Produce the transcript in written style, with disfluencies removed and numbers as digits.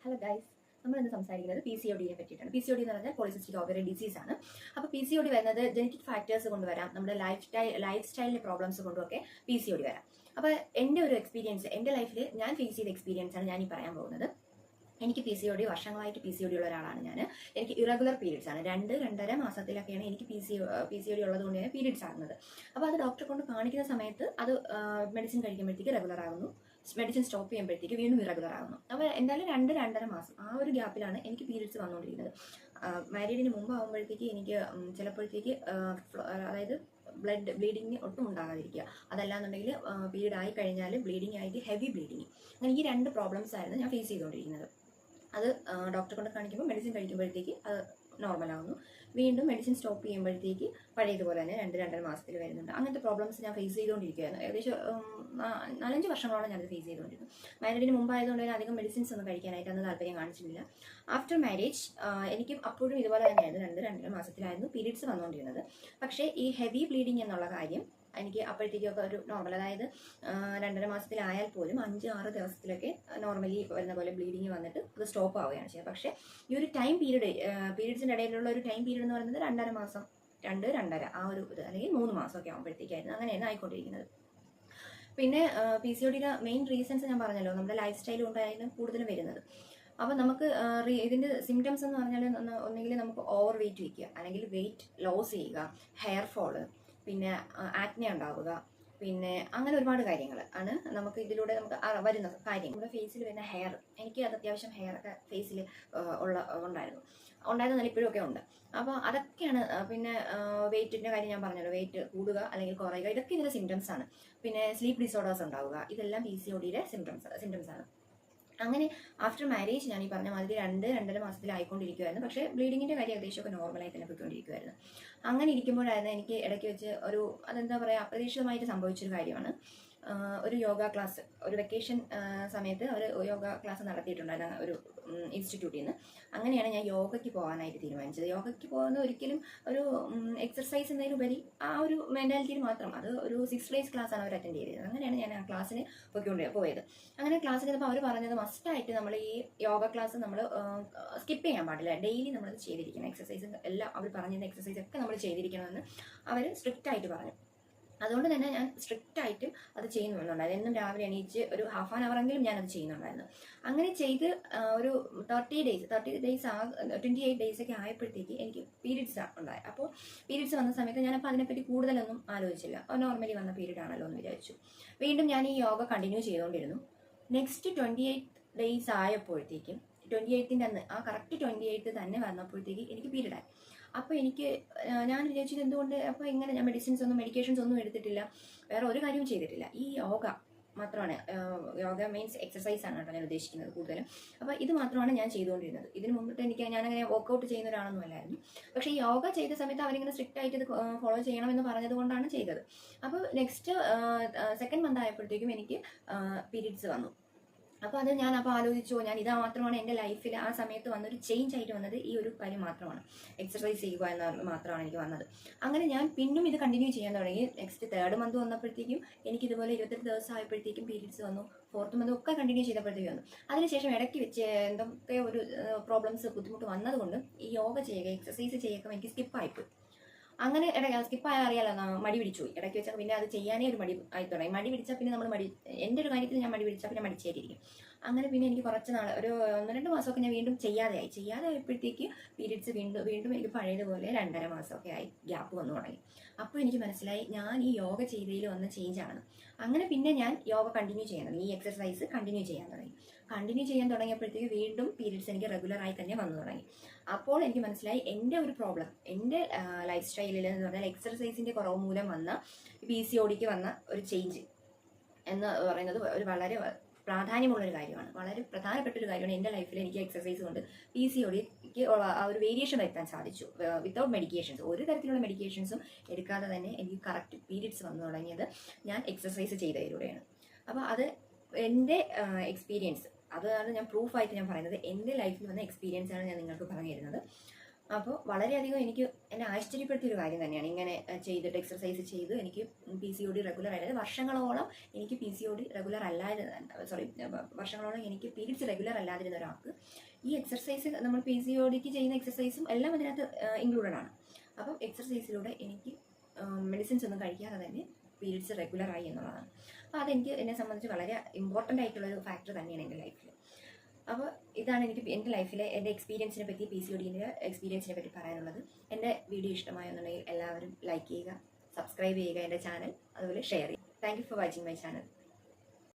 Hello guys, നമ്മൾ ഇന്ന് സംസാരിക്കുന്നത് PCOD പറ്റിയിട്ടാണ്. PCOD എന്ന് പറഞ്ഞാൽ പോളിസിസ്റ്റിക് ഓവറി ഡിസീസ് ആണ്. അപ്പോൾ PCOD വരുന്നത് ജനറ്റിക് ഫാക്ടേഴ്സ് കൊണ്ടുവരാം, നമ്മുടെ ലൈഫ് സ്റ്റൈലിലെ പ്രോബ്ലംസ് കൊണ്ടുമൊക്കെ PCOD വരാം. അപ്പോൾ എൻ്റെ ഒരു എക്സ്പീരിയൻസ്, എൻ്റെ ലൈഫിൽ ഞാൻ ഫേസ് ചെയ്ത എക്സ്പീരിയൻസ് ആണ് ഞാൻ ഈ പറയാൻ പോകുന്നത്. എനിക്ക് PCOD വർഷങ്ങളായിട്ട് PCOD ഉള്ള ഒരാളാണ് ഞാൻ. എനിക്ക് ഇറഗുലർ പീരീഡ്സ് ആണ്. 2-2.5 മാസത്തിലൊക്കെയാണ് എനിക്ക് PCOD ഉള്ളത് കൊണ്ട് തന്നെ പീരീഡ്സ് ആകുന്നത്. അപ്പോൾ അത് ഡോക്ടറെ കൊണ്ട് കാണിക്കുന്ന സമയത്ത് അത് മെഡിസിൻ കഴിക്കുമ്പോഴത്തേക്ക് റെഗുലർ ആകുന്നു, മെഡിസിൻ സ്റ്റോപ്പ് ചെയ്യുമ്പോഴത്തേക്ക് വീണ്ടും ഇറഗുലർ ആകുന്നു. അപ്പോൾ എന്തായാലും 2-2.5 മാസം ആ ഒരു ഗ്യാപ്പിലാണ് എനിക്ക് പീരീഡ്സ് വന്നുകൊണ്ടിരിക്കുന്നത്. മാരീഡിന് മുമ്പ് ആകുമ്പോഴത്തേക്ക് എനിക്ക് ചിലപ്പോഴത്തേക്ക് അതായത് ബ്ലീഡിങ് ഒട്ടും ഉണ്ടാകാതിരിക്കുക, അതല്ലാന്നുണ്ടെങ്കിൽ പീരീഡ് ആയി കഴിഞ്ഞാൽ ബ്ലീഡിങ് ആയിട്ട് ഹെവി ബ്ലീഡിങ്. അങ്ങനെ ഈ 2 പ്രോബ്ലംസ് ആയിരുന്നു ഞാൻ ഫേസ് ചെയ്തുകൊണ്ടിരിക്കുന്നത്. അത് ഡോക്ടറെ കൊണ്ട് കാണിക്കുമ്പോൾ മെഡിസിൻ കഴിക്കുമ്പോഴത്തേക്ക് അത് നോർമലാകുന്നു, വീണ്ടും മെഡിസിൻ സ്റ്റോപ്പ് ചെയ്യുമ്പോഴത്തേക്ക് പഴയതുപോലെ തന്നെ 2-2.5 മാസത്തിൽ വരുന്നുണ്ട്. അങ്ങനത്തെ പ്രോബ്ലംസ് ഞാൻ ഫേസ് ചെയ്തുകൊണ്ടിരിക്കുകയായിരുന്നു. ഏകദേശം 4-5 വർഷങ്ങളോളം ഞാനത് ഫേസ് ചെയ്തുകൊണ്ടിരുന്നു. മാരീഡിന് മുമ്പായതുകൊണ്ട് തന്നെ അധികം മെഡിസിൻസ് ഒന്നും കഴിക്കാനായിട്ട് അന്ന് താല്പര്യം കാണിച്ചിട്ടില്ല. ആഫ്റ്റർ മാരേജ് എനിക്ക് അപ്പോഴും ഇതുപോലെ തന്നെയായിരുന്നു, 2-2.5 മാസത്തിലായിരുന്നു പീരീഡ്സ് വന്നുകൊണ്ടിരുന്നത്. പക്ഷേ ഈ ഹെവി ബ്ലീഡിങ് എന്നുള്ള കാര്യം എനിക്ക് അപ്പോഴത്തേക്കൊക്കെ ഒരു നോർമൽ, അതായത് 2.5 മാസത്തിലായാൽ പോലും 5-6 ദിവസത്തിലൊക്കെ നോർമലി വരുന്ന പോലെ ബ്ലീഡിങ് വന്നിട്ട് അത് സ്റ്റോപ്പ് ആവുകയാണ് ചെയ്യുന്നത്. പക്ഷേ ഈ ഒരു ടൈം പീരീഡ്, പീരീഡ്സിൻ്റെ ഇടയിലുള്ള ഒരു ടൈം പീരീഡ് എന്ന് പറയുന്നത് 2.5 മാസം, 2-2.5 ആ ഒരു ഇത്, അല്ലെങ്കിൽ 3 മാസമൊക്കെ ആകുമ്പോഴത്തേക്കായിരുന്നു അങ്ങനെയാണ് ആയിക്കൊണ്ടിരിക്കുന്നത്. പിന്നെ PCODയുടെ മെയിൻ റീസൺസ് ഞാൻ പറഞ്ഞല്ലോ, നമ്മുടെ ലൈഫ് സ്റ്റൈൽ കൊണ്ടായിരുന്നു കൂടുതലും വരുന്നത്. അപ്പോൾ നമുക്ക് ഇതിൻ്റെ സിംറ്റംസ് എന്ന് പറഞ്ഞാൽ ഒന്നെങ്കിൽ നമുക്ക് ഓവർ വെയിറ്റ് വയ്ക്കുക, അല്ലെങ്കിൽ വെയിറ്റ് ലോസ് ചെയ്യുക, ഹെയർ ഫോള്, പിന്നെ ആക്നെ ഉണ്ടാവുക, പിന്നെ അങ്ങനെ ഒരുപാട് കാര്യങ്ങൾ ആണ് നമുക്ക് ഇതിലൂടെ നമുക്ക് വരുന്ന കാര്യം. നമ്മുടെ ഫേസിൽ വരുന്ന ഹെയർ, എനിക്ക് അത് അത്യാവശ്യം ഹെയർ ഒക്കെ ഫേസിൽ ഉണ്ടായിരുന്നല്ല, ഇപ്പോഴും ഒക്കെ ഉണ്ട്. അപ്പോൾ അതൊക്കെയാണ്. പിന്നെ വെയിറ്റിൻ്റെ കാര്യം ഞാൻ പറഞ്ഞല്ലോ, വെയിറ്റ് കൂടുക അല്ലെങ്കിൽ കുറയുക, ഇതൊക്കെ ഇതിൻ്റെ സിംറ്റംസ് ആണ്. പിന്നെ സ്ലീപ്പ് ഡിസോർഡേഴ്സ് ഉണ്ടാവുക, ഇതെല്ലാം PCODയുടെ സിംറ്റംസ് ആണ്. അങ്ങനെ ആഫ്റ്റർ മാരേജ് ഞാൻ ഈ പറഞ്ഞ മാതിരി 2-2.5 മാസത്തിലായിക്കൊണ്ടിരിക്കുമായിരുന്നു. പക്ഷേ ബ്ലീഡിങ്ങിൻ്റെ കാര്യം ഏകദേശമൊക്കെ നോർമലായി തന്നെ പോയിക്കൊണ്ടിരിക്കുമായിരുന്നു. അങ്ങനെ ഇരിക്കുമ്പോഴായിരുന്നു എനിക്ക് ഇടയ്ക്ക് വെച്ച് അതെന്താ പറയുക, അപ്രതീക്ഷിതമായിട്ട് സംഭവിച്ചൊരു കാര്യമാണ്. ഒരു യോഗ ക്ലാസ്, ഒരു വെക്കേഷൻ സമയത്ത് അവർ യോഗ ക്ലാസ് നടത്തിയിട്ടുണ്ടായിരുന്നു ഒരു ഇൻസ്റ്റിറ്റ്യൂട്ടിൽ നിന്ന്. അങ്ങനെയാണ് ഞാൻ യോഗയ്ക്ക് പോകാനായിട്ട് തീരുമാനിച്ചത്. യോഗയ്ക്ക് പോകുന്നത് ഒരിക്കലും ഒരു എക്സർസൈസ് എന്നതിലുപരി ആ ഒരു മെൻറ്റാലിറ്റിയിൽ മാത്രം, അത് ഒരു 6 days ക്ലാസ്സാണ് അവർ അറ്റൻഡ് ചെയ്തത്. അങ്ങനെയാണ് ഞാൻ ആ ക്ലാസ്സിന് പോയത്. അങ്ങനെ ക്ലാസ്സിൽ ചെന്നപ്പോൾ അവർ പറഞ്ഞത് മസ്റ്റായിട്ട് നമ്മൾ ഈ യോഗ ക്ലാസ് നമ്മൾ സ്കിപ്പ് ചെയ്യാൻ പാടില്ല, ഡെയിലി നമ്മളത് ചെയ്തിരിക്കണം, എക്സസൈസ് എല്ലാം അവർ പറഞ്ഞിരുന്ന എക്സസൈസ് ഒക്കെ നമ്മൾ ചെയ്തിരിക്കണമെന്ന് അവർ സ്ട്രിക്റ്റ് ആയിട്ട് പറഞ്ഞു. അതുകൊണ്ട് തന്നെ ഞാൻ സ്ട്രിക്റ്റ് ആയിട്ടും അത് ചെയ്യുന്നുണ്ടായിരുന്നു. എന്നും രാവിലെ എണീച്ച് ഒരു ½ an hour എങ്കിലും ഞാനത് ചെയ്യുന്നുണ്ടായിരുന്നു. അങ്ങനെ ചെയ്ത് ഒരു 28 days ഒക്കെ ആയപ്പോഴത്തേക്ക് എനിക്ക് പീരീഡ്സ് ഉണ്ടായി. അപ്പോൾ പീരീഡ്സ് വന്ന സമയത്ത് ഞാനപ്പോൾ അതിനെപ്പറ്റി കൂടുതലൊന്നും ആലോചിച്ചില്ല, നോർമലി വന്ന പീരീഡ് ആണല്ലോ എന്ന് വിചാരിച്ചു. വീണ്ടും ഞാൻ ഈ യോഗ കണ്ടിന്യൂ ചെയ്തുകൊണ്ടിരുന്നു. നെക്സ്റ്റ് 28 days ആയപ്പോഴത്തേക്കും, 28ൻ്റെ അന്ന്, ആ കറക്റ്റ് 28 തന്നെ വന്നപ്പോഴത്തേക്ക് എനിക്ക് പീരീഡായി. അപ്പോൾ ഞാൻ വിചാരിച്ചത് എന്തുകൊണ്ട്, അപ്പോൾ ഇങ്ങനെ ഞാൻ മെഡിക്കേഷൻസ് ഒന്നും എടുത്തിട്ടില്ല, വേറെ ഒരു കാര്യവും ചെയ്തിട്ടില്ല. ഈ യോഗ മാത്രമാണ്, യോഗ മീൻസ് എക്സസൈസ് ആണ് കേട്ടോ ഞാൻ ഉദ്ദേശിക്കുന്നത് കൂടുതലും. അപ്പോൾ ഇത് മാത്രമാണ് ഞാൻ ചെയ്തുകൊണ്ടിരുന്നത്. ഇതിന് മുമ്പിട്ട് ഞാനങ്ങനെ വർക്കൗട്ട് ചെയ്യുന്ന ഒരാളൊന്നും അല്ലായിരുന്നു. പക്ഷേ ഈ യോഗ ചെയ്ത സമയത്ത് അവരിങ്ങനെ സ്ട്രിക്റ്റ് ആയിട്ട് ഇത് ഫോളോ ചെയ്യണമെന്ന് പറഞ്ഞത് കൊണ്ടാണ് ചെയ്തത്. അപ്പോൾ നെക്സ്റ്റ് 2nd month ആയപ്പോഴത്തേക്കും എനിക്ക് പീരീഡ്സ് വന്നു. അപ്പോൾ അത് ഞാൻ ആലോചിച്ചു, ഞാൻ ഇതാ മാത്രമാണ് എൻ്റെ ലൈഫിൽ ആ സമയത്ത് വന്നൊരു ചേഞ്ച് ആയിട്ട് വന്നത്, ഈ ഒരു കാര്യം മാത്രമാണ്, എക്സർസൈസ് ചെയ്യുക എന്ന മാത്രമാണ് എനിക്ക് വന്നത്. അങ്ങനെ ഞാൻ പിന്നും ഇത് കണ്ടിന്യൂ ചെയ്യാൻ തുടങ്ങി. നെക്സ്റ്റ് 3rd month വന്നപ്പോഴത്തേക്കും എനിക്ക് ഇതുപോലെ 28 ദിവസം ആയപ്പോഴത്തേക്കും പീരീഡ്സ് വന്നു. 4th month ഒക്കെ കണ്ടിന്യൂ ചെയ്തപ്പോഴത്തേക്കും വന്നു. അതിനുശേഷം ഇടയ്ക്ക് വെച്ച് എന്തൊക്കെ ഒരു പ്രോബ്ലംസ്, ബുദ്ധിമുട്ട് വന്നതുകൊണ്ട് ഈ യോഗ ചെയ്യുക, എക്സസൈസ് ചെയ്യുക എനിക്ക് സ്കിപ്പായിപ്പോയി. അങ്ങനെ സ്കിപ്പായാൽ അറിയാലോ, മടി പിടിച്ചു പോയി ഇടയ്ക്ക് വെച്ചാൽ. പിന്നെ അത് ചെയ്യാനേ ഒരു മടി ആയി തുടങ്ങി. മടി പിടിച്ചാൽ പിന്നെ നമ്മൾ എൻ്റെ ഒരു കാര്യത്തിൽ ഞാൻ മടി പിടിച്ചാൽ പിന്നെ മടിച്ചായിരിക്കും. അങ്ങനെ പിന്നെ എനിക്ക് കുറച്ച് നാൾ, ഒരു 1-2 മാസമൊക്കെ ഞാൻ വീണ്ടും ചെയ്യാതായപ്പോഴത്തേക്ക് പീരീഡ്സ് വീണ്ടും എനിക്ക് പഴയതുപോലെ 2.5 മാസമൊക്കെ ആയി ഗ്യാപ്പ് വന്നു തുടങ്ങി. അപ്പോൾ എനിക്ക് മനസ്സിലായി ഞാൻ ഈ യോഗ ചെയ്തതിൽ വന്ന ചേഞ്ച് ആണെന്ന്. അങ്ങനെ പിന്നെ ഞാൻ യോഗ കണ്ടിന്യൂ ചെയ്യാൻ തുടങ്ങി, ഈ എക്സർസൈസ് കണ്ടിന്യൂ ചെയ്യാൻ തുടങ്ങിയപ്പോഴത്തേക്ക് വീണ്ടും പീരീഡ്സ് എനിക്ക് റെഗുലറായി തന്നെ വന്നു തുടങ്ങി. അപ്പോൾ എനിക്ക് മനസ്സിലായി എൻ്റെ ഒരു പ്രോബ്ലം, എൻ്റെ ലൈഫ് സ്റ്റൈലിൽ എന്ന് പറഞ്ഞാൽ എക്സർസൈസിൻ്റെ കുറവ് മൂലം വന്ന PCODക്ക് വന്ന ഒരു ചേഞ്ച് എന്ന് പറയുന്നത് ഒരു വളരെ പ്രാധാന്യമുള്ളൊരു കാര്യമാണ്, വളരെ പ്രധാനപ്പെട്ട ഒരു കാര്യമാണ്. എൻ്റെ ലൈഫിൽ എനിക്ക് എക്സസൈസ് കൊണ്ട് PCODക്ക് ആ ഒരു വേരിയേഷൻ വരുത്താൻ സാധിച്ചു, വിത്തൗട്ട് മെഡിക്കേഷൻസ്. ഒരു തരത്തിലുള്ള മെഡിക്കേഷൻസും എടുക്കാതെ തന്നെ എനിക്ക് കറക്റ്റ് പീരീഡ്സ് വന്നു തുടങ്ങിയത് ഞാൻ എക്സസൈസ് ചെയ്തതിലൂടെയാണ്. അപ്പോൾ അത് എൻ്റെ എക്സ്പീരിയൻസ്, അതാണ് ഞാൻ പ്രൂഫായിട്ട് ഞാൻ പറയുന്നത്. എൻ്റെ ലൈഫിൽ വന്ന എക്സ്പീരിയൻസ് ആണ് ഞാൻ നിങ്ങൾക്ക് പറഞ്ഞു തരുന്നത്. അപ്പോൾ വളരെയധികം എനിക്ക് എന്നെ ആശ്ചര്യപ്പെടുത്തിയൊരു കാര്യം തന്നെയാണ് ഇങ്ങനെ ചെയ്തിട്ട് എക്സർസൈസ് ചെയ്ത് എനിക്ക് PCOD റെഗുലർ ആയത്. വർഷങ്ങളോളം എനിക്ക് PCOD റെഗുലർ വർഷങ്ങളോളം എനിക്ക് പീരീഡ്സ് റെഗുലർ അല്ലാതിരുന്ന ഒരാൾക്ക് ഈ എക്സർസൈസ്, നമ്മൾ PCODക്ക് ചെയ്യുന്ന എക്സർസൈസും എല്ലാം അതിനകത്ത് ഇൻക്ലൂഡഡ് ആണ്. അപ്പം എക്സർസൈസിലൂടെ എനിക്ക് മെഡിസിൻസ് ഒന്നും കഴിക്കാതെ തന്നെ പീരീഡ്സ് റെഗുലറായി എന്നുള്ളതാണ്. അപ്പോൾ അതെനിക്ക് എന്നെ സംബന്ധിച്ച് വളരെ ഇമ്പോർട്ടൻ്റ് ആയിട്ടുള്ളൊരു ഫാക്ടർ തന്നെയാണ് എൻ്റെ ലൈഫിൽ. അപ്പോൾ ഇതാണ് എനിക്ക് എൻ്റെ ലൈഫിലെ എൻ്റെ എക്സ്പീരിയൻസിനെ പറ്റി, PCODൻ്റെ എക്സ്പീരിയൻസിനെ പറ്റി പറയാനുള്ളത്. എൻ്റെ വീഡിയോ ഇഷ്ടമായെന്നുണ്ടെങ്കിൽ എല്ലാവരും ലൈക്ക് ചെയ്യുക, സബ്സ്ക്രൈബ് ചെയ്യുക എൻ്റെ ചാനൽ, അതുപോലെ ഷെയർ ചെയ്യുക. Thank you for watching my channel.